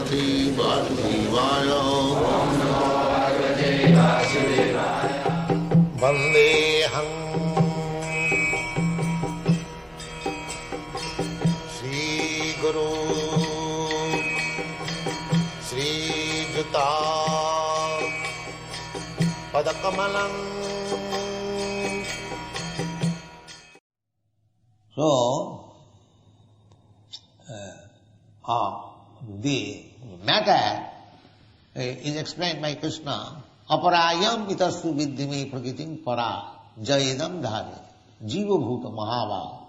Bhagavate Vasudevaya. Vandeham Sri Guru Sri Juta Padakamalam. So, the matter is explained by Krishna. Aparayam itastu vidyame prakritim para jayedam dharya jiva bhuta mahava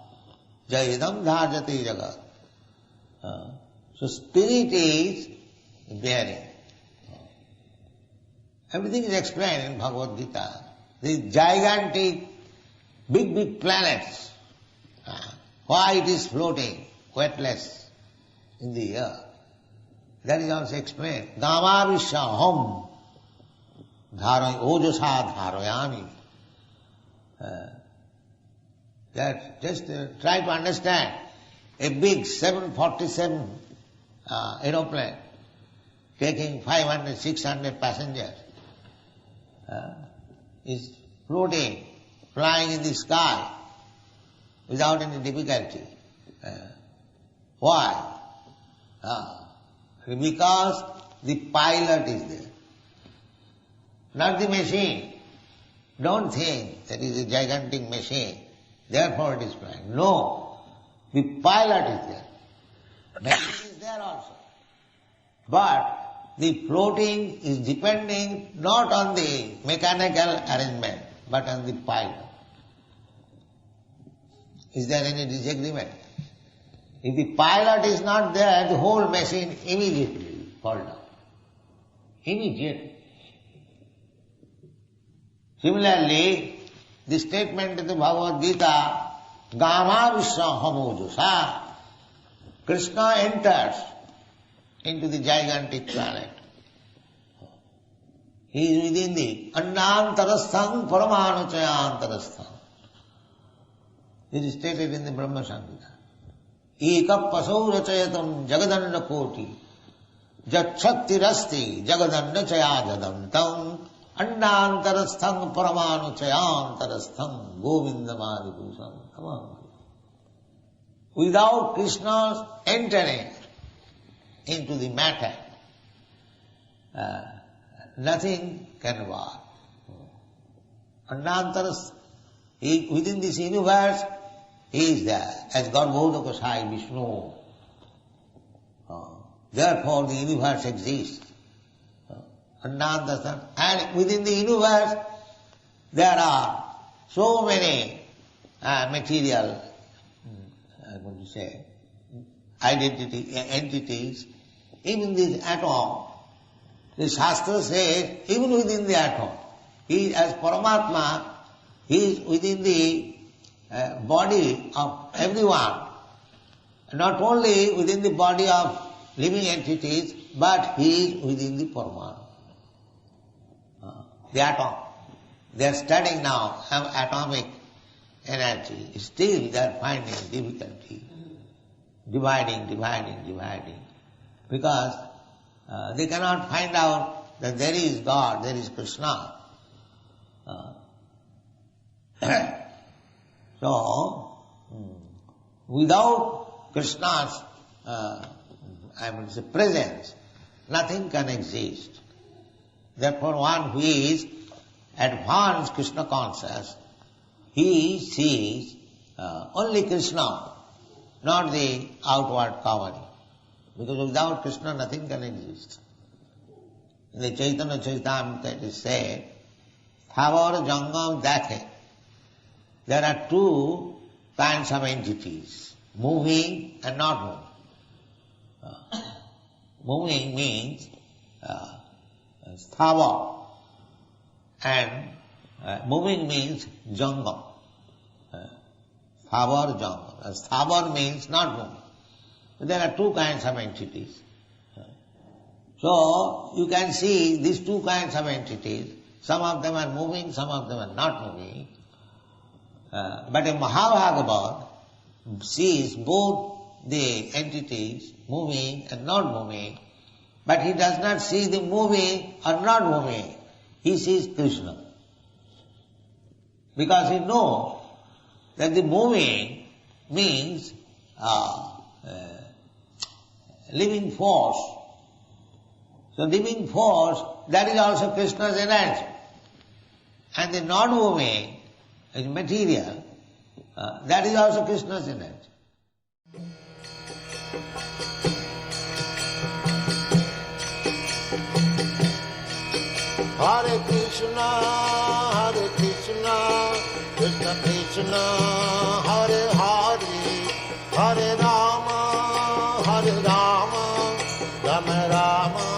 jayedam dharjate jagat. So spirit is bearing. Everything is explained in Bhagavad-gita. These gigantic, big planets, why it is floating, weightless in the air. That is also explained. Dhamavishaham dharay ojasa dharayami. That just try to understand. A big 747 aeroplane taking 500, 600 passengers is floating, flying in the sky without any difficulty. Why? Because the pilot is there, not the machine. Don't think that is a gigantic machine, therefore it is flying. No, the pilot is there. Machine is there also. But the floating is depending not on the mechanical arrangement, but on the pilot. Is there any disagreement? If the pilot is not there, the whole machine immediately falls down. Immediately. Similarly, the statement in the Bhagavad-gita, Gama Vishwahamojusa, Krishna enters into the gigantic planet. He is within the Annantarastham Paramanuchayantarastham. It is stated in the Brahma Samhita. Eka pasau rachayatam jagadanda koti jachakti rasti jagadanda chaya jadantam annantarastham paramanu chayantarastham govindamadi. Come on. Without Krishna's entering into the matter, nothing can work. Annantarastham, within this universe, he is there, as Garbhoda Kosai Vishnu. Therefore the universe exists. And within the universe there are so many material, I'm going to say, entities. Even this atom, the Shastra says, even within the atom, he as Paramatma, he is within the body of everyone, not only within the body of living entities, but he is within the Paramatma. The atom. They are studying now atomic energy. Still they are finding difficulty. Dividing. Because they cannot find out that there is God, there is Krishna. So, without Krishna's presence, nothing can exist. Therefore one who is advanced Krishna conscious, he sees only Krishna, not the outward covering. Because without Krishna nothing can exist. In the Chaitanya Charitamrita it is said, Thavar Jangam Dakhe. There are two kinds of entities, moving and not moving. Moving means sthava, and moving means jangam. Sthava or jangam. Sthava means not moving. But there are two kinds of entities. So you can see these two kinds of entities. Some of them are moving, some of them are not moving. But a Mahabhagavad sees both the entities moving and not moving, But he does not see the moving or not moving. He sees Krishna. Because he knows that the moving means living force. So living force, that is also Krishna's energy. And the non-moving is material, that is also Krishna's energy. Hare Krishna, Krishna Krishna, Hare Hare, Hare Rama, Rama Rama.